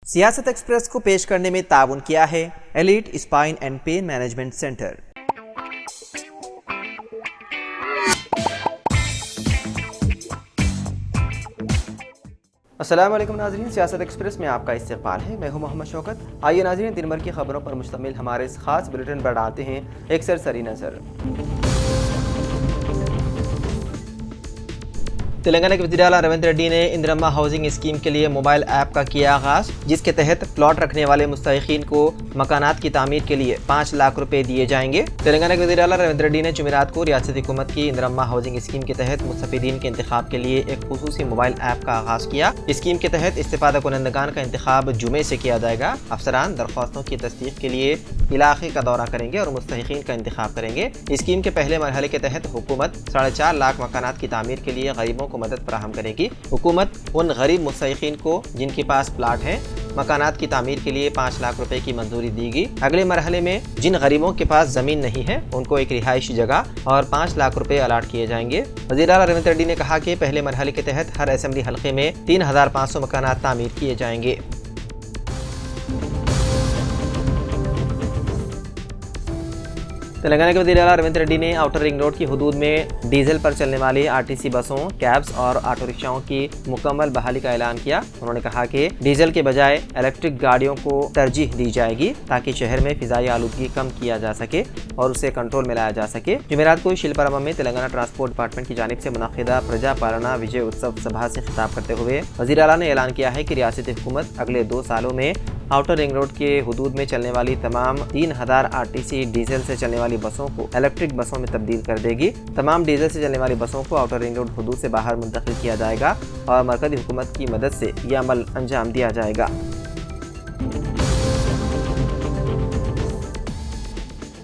सियासत एक्सप्रेस को पेश करने में ताउन किया है elite spine and pain management centre. अस्सलाम वालेकुम नाज़रीन, सियासत एक्सप्रेस में आपका इस्तकबाल है। मैं हूं मोहम्मद शौकत। आइए नाज़रीन, दिन भर की खबरों पर मुश्तमिल हमारे इस खास बुलेटिन पर डालते हैं एक सरसरी नज़र। तेलंगाना के वज़ीर आला रविंद्र रेड्डी ने इंदिरम्मा हाउसिंग स्कीम के लिए मोबाइल ऐप का किया आगाज़, जिसके तहत प्लॉट रखने वाले मुस्तहिकीन को मकानात की तामीर के लिए 5 लाख रुपए दिए जाएंगे। तेलंगाना के वज़ीर आला रविंद्र रेड्डी ने जुमेरात को रियासती हुकूमत की इंदिरम्मा हाउसिंग स्कीम के तहत मुस्तफीदीन के इंतखाब के लिए एक खुसूसी मोबाइल ऐप का आगाज़ किया। स्कीम के तहत इस्तिफादा कुनंदगान का इंतखाब जुमे से किया जाएगा। अफसरान दरख्वास्तों की तस्दीक के लिए इलाके का दौरा करेंगे और मुस्तहिकीन का इंतखाब करेंगे। स्कीम के पहले मरहले के तहत हुकूमत 4.5 लाख मकानात की तामीर के लिए गरीबों को मदद फराहम करेगी। हुकूमत उन गरीब मुस्तहिकीन को जिनके पास प्लाट हैं मकानात की तामीर के लिए 5 लाख रुपए की मंजूरी देगी। अगले मरहले में जिन गरीबों के पास जमीन नहीं है उनको एक रिहायशी जगह और 5 लाख रुपए अलाट किए जाएंगे। वज़ीर आला रविंद्र रेड्डी ने कहा कि पहले मरहले के तहत हर असेंबली हल्के में 3500 मकानात तामीर किए जाएंगे। तेलंगाना के वज़ीर आला रविंद्र रेड्डी ने आउटर रिंग रोड की हुदूद में डीजल पर चलने वाली आरटीसी बसों, कैब्स और ऑटो रिक्शाओं की मुकम्मल बहाली का ऐलान किया। उन्होंने कहा कि डीजल के बजाय इलेक्ट्रिक गाड़ियों को तरजीह दी जाएगी ताकि शहर में फिजाई आलूदगी कम किया जा सके और उसे कंट्रोल में लाया जा सके। जुमेरात को शिल्पारामम में तेलंगाना ट्रांसपोर्ट डिपार्टमेंट की जानिब से मुनक़िदा प्रजा पालना विजय उत्सव सभा से खिताब करते हुए वज़ीर आला ने ऐलान किया है कि रियासती हुकूमत अगले 2 सालों में आउटर रिंग रोड के हुदूद में चलने वाली तमाम 3000 आरटीसी डीजल से चलने वाली बसों को इलेक्ट्रिक बसों में तब्दील कर देगी। तमाम डीजल से चलने वाली बसों को आउटर रिंग रोड हुदूद से बाहर मुंतकिल किया जाएगा और मरकज़ी हुकूमत की मदद से यह अमल अंजाम दिया जाएगा।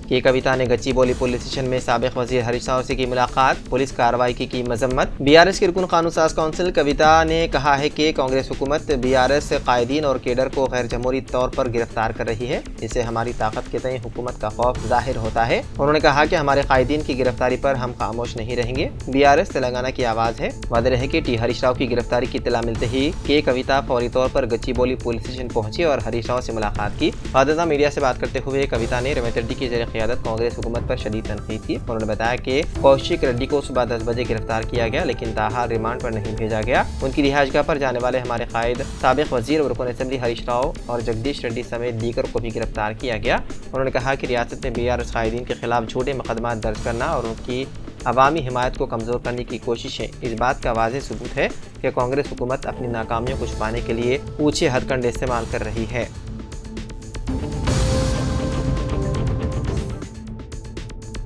के कविता ने गच्चीबौली पुलिस स्टेशन में साबिक वज़ीर हरीश राव से की मुलाकात, पुलिस कार्रवाई की मजम्मत। बीआरएस के रुकन कानून साज काउंसिल कविता ने कहा है कि कांग्रेस हुकूमत बीआरएस से कायदीन और केडर को गैर जमहूरी तौर पर गिरफ्तार कर रही है। इससे हमारी ताकत के तय हुकूमत का खौफ जाहिर होता है। उन्होंने कहा कि हमारे कायदीन की गिरफ्तारी पर हम खामोश नहीं रहेंगे। बीआरएस तेलंगाना की आवाज़ है। वादे रहे कि टी हरीश राव की गिरफ्तारी की इत्तला मिलते ही के कविता फौरी तौर पर गच्चीबौली पुलिस स्टेशन पहुंची और हरीश राव से मुलाकात की। बादशाह मीडिया से बात करते हुए कविता ने रविंद्र रेड्डी की ज़ेर क़ियादत कांग्रेस हुकूमत पर शदीद तनकीद की। उन्होंने बताया कि कौशिक रेड्डी को सुबह 10 बजे गिरफ्तार किया गया, लेकिन ताहाल रिमांड पर नहीं भेजा गया। उनकी रिहाइशगाह पर जाने वाले हमारे कायद साबिक वजीर और रुकन असेंबली हरीश राव और जगदीश रेड्डी समेत दीगर को भी गिरफ्तार किया गया। उन्होंने कहा कि रियासत में बीआरएस कायदीन के खिलाफ झूठे मुकदमा दर्ज करना और उनकी अवामी हिमायत को कमज़ोर करने की कोशिशें इस बात का वाज़ेह सबूत है कि कांग्रेस हुकूमत अपनी नाकामियों को छुपाने के लिए ऊंचे हथकंडे इस्तेमाल कर रही है।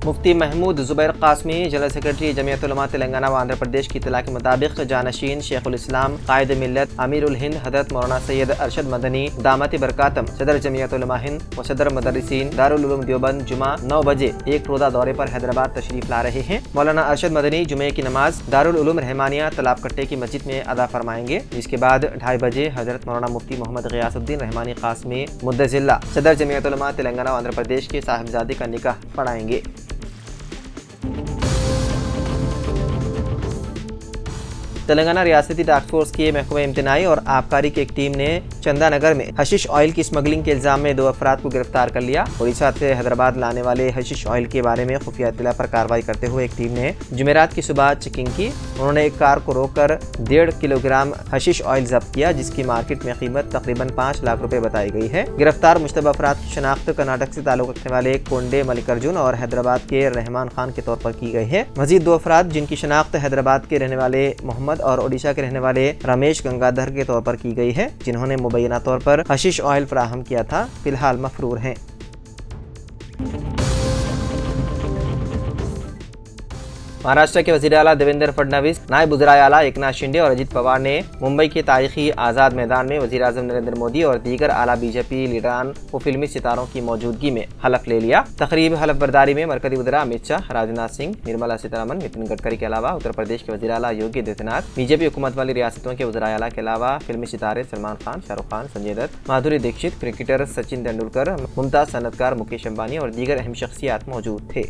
मुफ्ती महमूद ज़ुबैर क़ासमी जनरल सेक्रेटरी जमीयत उलमा तेलंगाना व आंध्र प्रदेश की इत्तला के मुताबिक जानशीन शेखुल इस्लाम कायद मिल्लत अमीरुल हिंद हज़रत मौलाना सैयद अरशद मदनी दामती बरकातम सदर जमीयत उलमा हिंद व सदर मदरसीन दारुल उलूम देवबंद जुमा 9 बजे एक रोज़ा दौरे पर हैदराबाद तशरीफ ला रहे हैं। मौलाना अरशद मदनी जुमे की नमाज दारुल उलूम रहमानिया तालाब कट्टे की मस्जिद में अदा फरमाएंगे। इसके बाद 2:30 बजे हज़रत मौलाना मुफ्ती मोहम्मद ग़ियासुद्दीन रहमानी क़ासमी मुद्दज़िल्ला सदर जमीयत उलमा तेलंगाना व आंध्र प्रदेश के साहिबजादे का निकाह पढ़ाएंगे। तेलंगाना रियासती टास्क फोर्स की महकमा इम्तनाई और आबकारी की एक टीम ने चंदानगर में हशीश ऑयल की स्मगलिंग के इल्जाम में 2 अफराद को गिरफ्तार कर लिया। उड़ीसा से हैदराबाद लाने वाले हशीश ऑयल के बारे में खुफिया इत्तला पर कार्रवाई करते हुए एक टीम ने जुमेरात की सुबह चेकिंग की। उन्होंने एक कार को रोककर 1.5 किलोग्राम हशीश ऑयल जब्त किया, जिसकी मार्केट में कीमत तकरीबन 5 लाख रुपए बताई गई है। गिरफ्तार मुश्तबा अफराद की शनाख्त कर्नाटक से ताल्लुक रखने वाले कोंडे मल्लिकार्जुन और हैदराबाद के रहमान खान के तौर पर की गई है। मजीद 2 अफराद जिनकी शनाख्त हैदराबाद के रहने वाले मोहम्मद और ओडिशा के रहने वाले रमेश गंगाधर के तौर पर की गई है, जिन्होंने मुबैना तौर पर हशीश ऑयल फराहम किया था, फिलहाल मफरूर हैं। महाराष्ट्र के वज़ीर आला देवेंद्र फडणवीस, नायब वज़ीर आला एकनाथ शिंदे और अजित पवार ने मुंबई के तारीखी आज़ाद मैदान में वज़ीर आज़म नरेंद्र मोदी और दीगर आला बीजेपी लीडरान व फिल्मी सितारों की मौजूदगी में हलफ ले लिया। तकरीब हलफ बर्दारी में मरकज़ी वज़ीर अमित शाह, राजनाथ सिंह, निर्मला सीतारमण, नितिन गडकरी के अलावा उत्तर प्रदेश के वज़ीर आला योगी आदित्यनाथ, बीजेपी हुकूमत वाली रियासतों के वज़ीर आला के अलावा फिल्मी सितारे सलमान खान, शाहरुख खान, संजय दत्त, माधुरी दीक्षित, क्रिकेटर सचिन तेंदुलकर, मुमताज़ सनतकार मुकेश अंबानी और दीगर अहम शख्सियात मौजूद थे।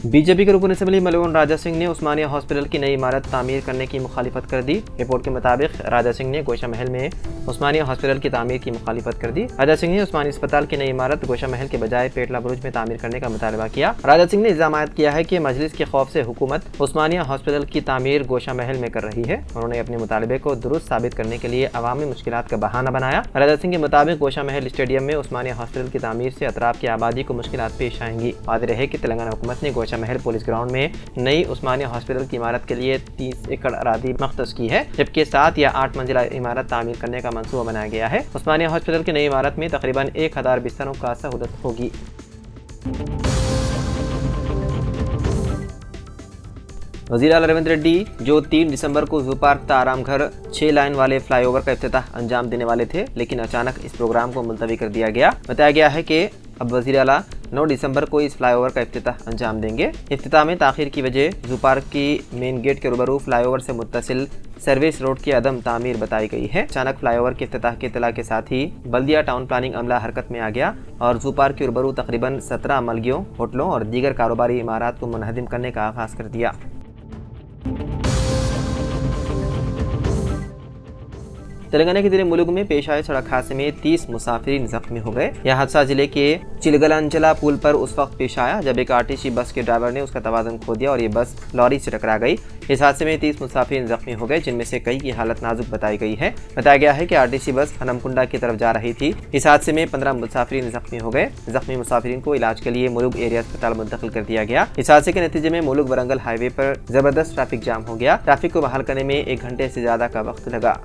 बीजेपी के रुकन असम्बली मलून राजा सिंह ने उस्मानिया हॉस्पिटल की नई इमारत तामीर करने की मुखालिफत कर दी। रिपोर्ट के मुताबिक राजा सिंह ने गोशा महल में उस्मानिया हॉस्पिटल की तामीर की मुखालिफत कर दी। राजा सिंह ने उस्मानिया अस्पताल की नई इमारत गोशा महल के बजाय पेटला बुरुज में तामीर करने का मुतालबा किया। राजा सिंह ने इल्जाम आयद किया है कि मजलिस के खौफ से हुकूमत उस्मानिया हॉस्पिटल की तामीर गोशा महल में कर रही है। उन्होंने अपने मुतालबे को दुरुस्त साबित करने के लिए अवामी मुश्किलात का बहाना बनाया। राजा सिंह के मुताबिक गोशा महल स्टेडियम में उस्मानिया हॉस्पिटल की तामीर से अतराफ की आबादी को मुश्किलात पेश आएंगी। वाज़ेह है कि तेलंगाना हुकूमत ने गोशा महल पुलिस ग्राउंड में नई उस्मानिया हॉस्पिटल की इमारत के लिए 30 एकड़ अरादी मख्तस की है, जबकि 7 या 8 मंजिला इमारत तामीर करने का मंसूबा बनाया गया है। उस्मानिया हॉस्पिटल की नई इमारत में तकरीबन 1000 बिस्तरों का सहूलत होगी। वज़ीर आला रेवंत रेड्डी जो 3 दिसंबर को ज़ू पार्क आराम घर 6 लाइन वाले फ्लाईओवर का इफ्तिताह अंजाम देने वाले थे, लेकिन अचानक इस प्रोग्राम को मुलतवी कर दिया गया। बताया गया है कि अब वज़ीर आला 9 दिसंबर को इस फ्लाईओवर का इफ्तिताह अंजाम देंगे। इफ्तिताह में ताख़ीर की वजह ज़ू पार्क की मेन गेट के रूबरू फ्लाईओवर से मुत्तसिल सर्विस रोड की अदम तामीर बताई गई है। अचानक फ्लाईओवर के इफ्तिताह की इत्तला के साथ ही बल्दिया टाउन प्लानिंग अमला हरकत में आ गया और ज़ू पार्क के रूबरू तकरीबन 17 मलगियों, होटलों और दीगर कारोबारी इमारात को मुनहदिम करने का आगाज़ कर दिया। तेलंगाना के दिल मुल्क में पेश आए सड़क हादसे में 30 मुसाफिरीन जख्मी हो गए। यह हादसा जिले के चिलगलांचला पुल पर उस वक्त पेश आया जब एक आरटीसी बस के ड्राइवर ने उसका तवाज़ुन खो दिया और ये बस लॉरी से टकरा गई। इस हादसे में 30 मुसाफिरीन जख्मी हो गए, जिनमें से कई की हालत नाजुक बताई गई है। बताया गया है कि आरटीसी बस हनमकुंडा की तरफ जा रही थी। इस हादसे में 15 मुसाफिरीन जख्मी हो गए। जख्मी मुसाफिरीन को इलाज के लिए मुलुग एरिया अस्पताल मुंतकिल कर दिया गया। इस हादसे के नतीजे में मुलुग वरंगल हाईवे पर जबरदस्त ट्रैफिक जाम हो गया। ट्रैफिक को बहाल करने में 1 घंटे से ज्यादा का वक्त लगा।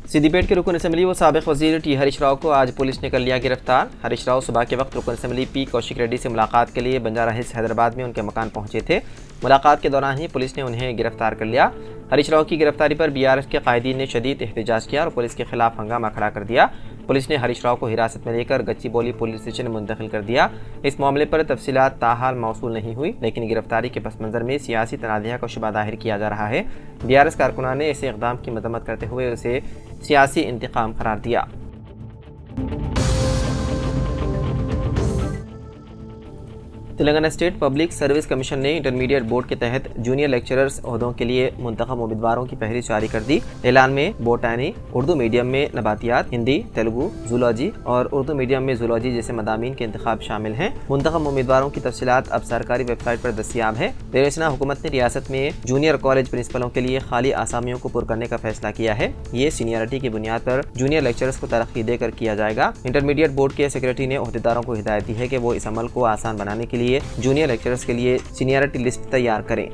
सिद्दीपेट के रुकन असम्बली व साबिक वजीर टी हरीश राव को आज पुलिस ने कर लिया गिरफ्तार। हरीश राव सुबह के वक्त रुकन असम्बली पी कौशिक रेड्डी से मुलाकात के लिए बंजारा हिल्स हैदराबाद में उनके मकान पहुंचे थे। मुलाकात के दौरान ही पुलिस ने उन्हें गिरफ्तार कर लिया। हरीश राव की गिरफ्तारी पर बीआरएस के कायदीन ने शदीद एहतजाज किया और पुलिस के खिलाफ हंगामा खड़ा कर दिया। पुलिस ने हरीश राव को हिरासत में लेकर गच्चीबौली पुलिस स्टेशन मुंतकिल कर दिया। इस मामले पर तफसीलात ताहाल मौसूल नहीं हुई, लेकिन गिरफ्तारी के पस मंज़र में सियासी तनाज़ा का शुबा जाहिर किया जा रहा है। बीआरएस कारकुनान ने ऐसे इक़दाम की मजम्मत करते हुए उसे सियासी इंतकाम करार दिया। Telangana state public service commission ने इंटरमीडिएट बोर्ड के तहत जूनियर लेक्चरर्स ओहदों के लिए मुंतखब उम्मीदवारों की फहरिस्त जारी कर दी। ऐलान में बोटानी, उर्दू मीडियम में नबातियात, हिंदी, तेलुगु, जूलॉजी और उर्दू मीडियम में जूलॉजी जैसे मदामीन के इंतखाब शामिल हैं। मुंतखब उम्मीदवारों की तफसीलात अब सरकारी वेबसाइट पर दस्तियाब है। तेलंगाना हुकूमत ने रियासत में जूनियर कॉलेज प्रिंसिपलों के लिए खाली आसामियों को पुर करने का फैसला किया है। ये सीनियरिटी की बुनियाद पर जूनियर लेक्चरर्स को तरक्की देकर किया जाएगा। इंटरमीडिएट बोर्ड के सेक्रेटरी ने ओहदेदारों को हिदायत दी है कि वो इस अमल को आसान बनाने के लिए जूनियर लेक्चरर्स के लिए सीनियरिटी लिस्ट तैयार करें।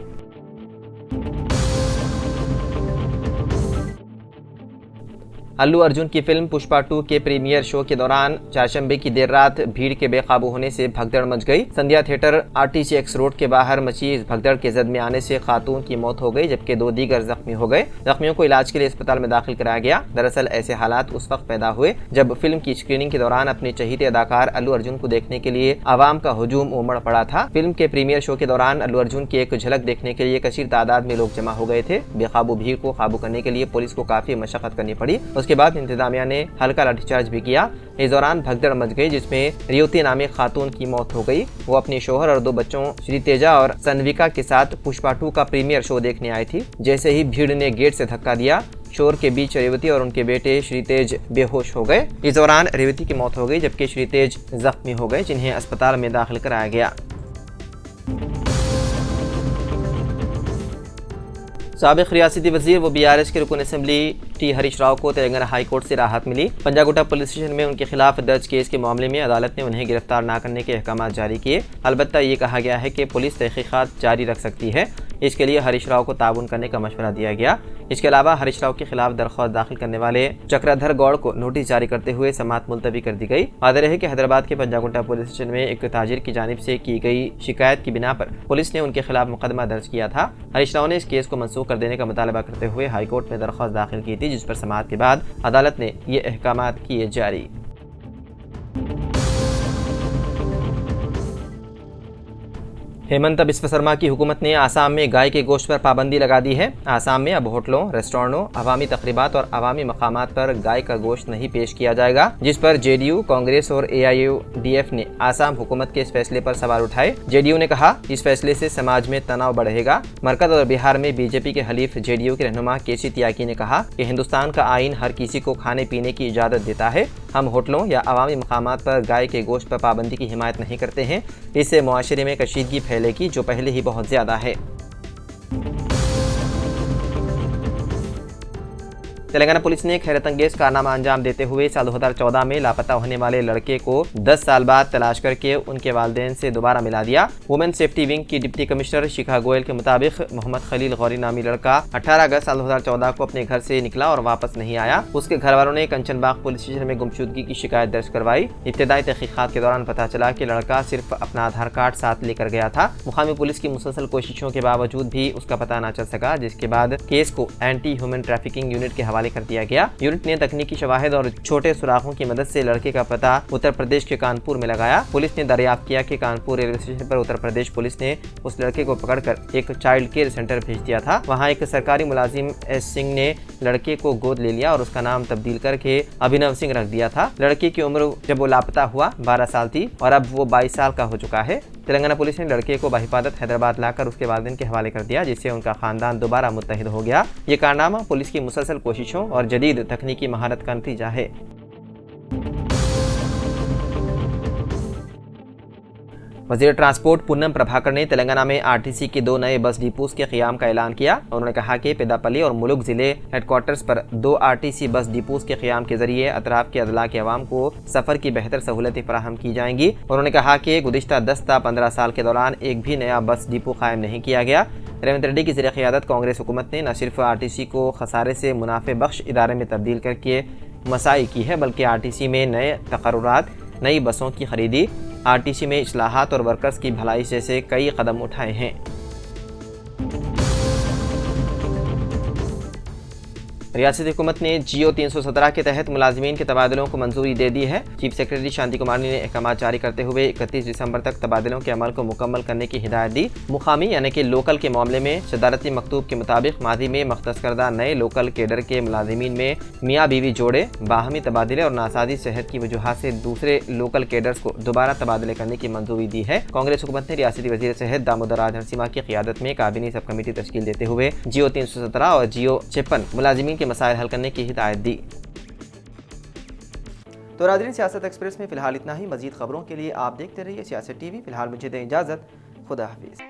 अल्लू अर्जुन की फिल्म पुष्पा 2 के प्रीमियर शो के दौरान चारशंबे की देर रात भीड़ के बेकाबू होने से भगदड़ मच गई। संध्या थिएटर आरटीसी एक्स रोड के बाहर मची इस भगदड़ के जद में आने से खातून की मौत हो गई, जबकि 2 दीगर जख्मी हो गए। जख्मियों को इलाज के लिए अस्पताल में दाखिल कराया गया। दरअसल ऐसे हालात उस वक्त पैदा हुए जब फिल्म की स्क्रीनिंग के दौरान अपने चहीते अदाकार अल्लू अर्जुन को देखने के लिए आवाम का हुजूम उमड़ पड़ा था। फिल्म के प्रीमियर शो के दौरान अल्लू अर्जुन की एक झलक देखने के लिए कसीर तादाद में लोग जमा हो गए थे। बेकाबू भीड़ को काबू करने के लिए पुलिस को काफी मशक्कत करनी पड़ी। उसके बाद इंतजामिया ने हल्का लाठीचार्ज भी किया। इस दौरान भगदड़ मच गई, जिसमें रियोती नामी खातून की मौत हो गई। वो अपने शोहर और 2 बच्चों श्री तेजा और सनविका के साथ पुष्पा 2 का प्रीमियर शो देखने आई थी। जैसे ही भीड़ ने गेट से धक्का दिया, शोर के बीच रेवती और उनके बेटे श्रीतेज बेहोश हो गए। इस दौरान रेवती की मौत हो गई, जबकि श्रीतेज जख्मी हो गए, जिन्हें अस्पताल में दाखिल कराया गया। साबिक रियासती वजीर व बीआरएस के रुकन असम्बली टी हरीश राव को तेलंगाना हाई कोर्ट से राहत मिली। पंजागुट्टा पुलिस स्टेशन में उनके खिलाफ दर्ज केस के मामले में अदालत ने उन्हें गिरफ्तार न करने के अहकाम जारी किए। अलबत्ता ये कहा गया है कि पुलिस तहकीकात जारी रख सकती है। इसके लिए हरीश राव को ताउन करने का मशवरा दिया गया। इसके अलावा हरीश राव के खिलाफ दरख्वास्त दाखिल करने वाले चक्रधर गौड़ को नोटिस जारी करते हुए समाअत मुलतवी कर दी गई। वाज़ेह है कि हैदराबाद के पंजागुट्टा पुलिस स्टेशन में एक ताजिर की जानिब से की गई शिकायत की बिना पर पुलिस ने उनके खिलाफ मुकदमा दर्ज किया था। हरीश राव ने इस केस को मनसूख कर देने का मुतालबा करते हुए हाई कोर्ट में दरख्वास्त दाखिल की थी, जिस पर समाअत के बाद अदालत ने ये अहकामात किए जारी। हेमंत बिस्व शर्मा की हुकूमत ने आसाम में गाय के गोश्त पर पाबंदी लगा दी है। आसाम में अब होटलों, रेस्टोरेंटों, अवामी तकरीबात और अवामी मकामात पर गाय का गोश्त नहीं पेश किया जाएगा, जिस पर जेडीयू, कांग्रेस और AIUDF ने आसाम हुकूमत के इस फैसले पर सवाल उठाए। जेडीयू ने कहा इस फैसले से समाज में तनाव बढ़ेगा। मरकज और बिहार में बीजेपी के हलीफ जेडीयू के रहनुमा केसी त्यागी ने कहा कि हिंदुस्तान का आईन हर किसी को खाने पीने की इजाजत देता है। हम होटलों या अवामी मकामात पर गाय के गोश्त पर पाबंदी की हिमायत नहीं करते हैं। इससे मुआशरे में कशीदगी फैलेगी जो पहले ही बहुत ज्यादा है। तेलंगाना पुलिस ने खैरत अंगेज कारनामा अंजाम देते हुए साल 2014 में लापता होने वाले लड़के को 10 साल बाद तलाश करके उनके वालिदैन से दोबारा मिला दिया। वुमेन सेफ्टी विंग की डिप्टी कमिश्नर शिखा गोयल के मुताबिक मोहम्मद खलील गौरी नामी लड़का 18 अगस्त साल 2014 को अपने घर से निकला और वापस नहीं आया। उसके घर वालों ने कंचनबाग पुलिस स्टेशन में गुमशुदगी की शिकायत दर्ज करवाई। इब्तिदाई तहकीकात के दौरान पता चला कि लड़का सिर्फ अपना आधार कार्ड साथ लेकर गया था। मुकामी पुलिस की मुसलसल कोशिशों के बावजूद भी उसका पता न चल सका, जिसके बाद केस को एंटी ह्यूमन ट्रैफिकिंग यूनिट के हवाले कर दिया गया। यूनिट ने तकनीकी शवाहिद और छोटे सुराखों की मदद से लड़के का पता उत्तर प्रदेश के कानपुर में लगाया। पुलिस ने दरियाफ्त किया कि कानपुर रेलवे स्टेशन पर उत्तर प्रदेश पुलिस ने उस लड़के को पकड़कर एक चाइल्ड केयर सेंटर भेज दिया था। वहां एक सरकारी मुलाजिम S सिंह ने लड़के को गोद ले लिया और उसका नाम तब्दील करके अभिनव सिंह रख दिया था। लड़के की उम्र जब वो लापता हुआ 12 साल थी और अब वो 22 साल का हो चुका है। तेलंगाना पुलिस ने लड़के को बहिफाजत हैदराबाद लाकर उसके वालिदैन के हवाले कर दिया, जिससे उनका खानदान दोबारा मुत्तहिद हो गया। ये कारनामा पुलिस की मुसलसल कोशिशों और जदीद तकनीकी महारत का नतीजा है। वज़ीर ट्रांसपोर्ट पूनम प्रभाकर ने तेलंगाना में RTC के 2 नए बस डिपोज के क़याम का ऐलान किया। उन्होंने कहा कि पेदापल्ली और मुलुक जिले हेडक्वार्टर्स पर 2 RTC बस डिपोज के क़याम के जरिए अतराफ के अदला के अवाम को सफ़र की बेहतर सहूलतें फराहम की जाएंगी। उन्होंने कहा कि गुज़िश्ता 10 ta 15 साल के दौरान एक भी नया बस डिपो कायम नहीं किया गया। रेवंत रेड्डी की ज़ेर-ए-क़यादत कांग्रेस हुकूमत ने न सिर्फ RTC को खसारे से मुनाफे बख्श इदारे में तब्दील करके मसाई की है, बल्कि RTC में नए तकर्रुरात, नई बसों की खरीदी, RTC में इस्लाहात और वर्कर्स की भलाई जैसे कई कदम उठाए हैं। रियासती हुकूमत ने जियो 317 के तहत मुलाजिमीन के तबादलों को मंजूरी दे दी है। चीफ सेक्रेटरी शांति कुमार ने अहकाम जारी करते हुए 31 दिसंबर तक तबादलों के अमल को मुकम्मल करने की हिदायत दी। मुकामी यानी कि लोकल के मामले में सदारती मकतूब के मुताबिक माजी में मख्तस करदा नए लोकल केडर के मुलाजिमीन में मियाँ बीवी जोड़े बाहमी तबादले और नासाजी सेहत की वजूहात से दूसरे लोकल केडर्स को दोबारा तबादले करने की मंजूरी दी है। कांग्रेस हुकूमत ने रियासती वजीर सेहत दामोदर राज नरसिम्हा की क़यादत में काबीनी सब कमेटी तश्कील देते हुए जियो 317 और जियो 56 मुलाजिमीन के मसाइल हल करने की हिदायत दी। तो नाज़रीन, सियासत एक्सप्रेस में फिलहाल इतना ही। मजीद खबरों के लिए आप देखते रहिए सियासत TV। फिलहाल मुझे दें इजाज़त। खुदा हाफिज़।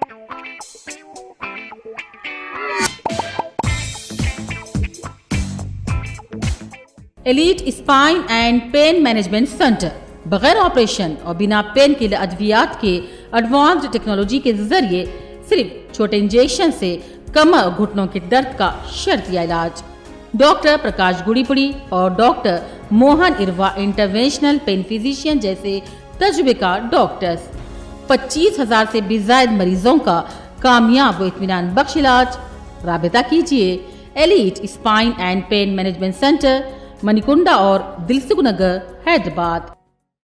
Elite spine and pain management centre बगैर ऑपरेशन और बिना पेन किलर अद्वियात के एडवांस्ड टेक्नोलॉजी के जरिए सिर्फ छोटे इंजेक्शन से कमर और घुटनों के दर्द का शर्तिया इलाज। डॉक्टर प्रकाश गुड़ीपुड़ी और doctor Mohan Irva interventional pain physician जैसे तजुर्बेकार डॉक्टर्स 25,000 से भी ज्यादा मरीजों का कामयाब व इत्मीनान बख्श इलाज। राबिता कीजिए elite spine and pain management centre, Manikunda और दिलसुख नगर, हैदराबाद।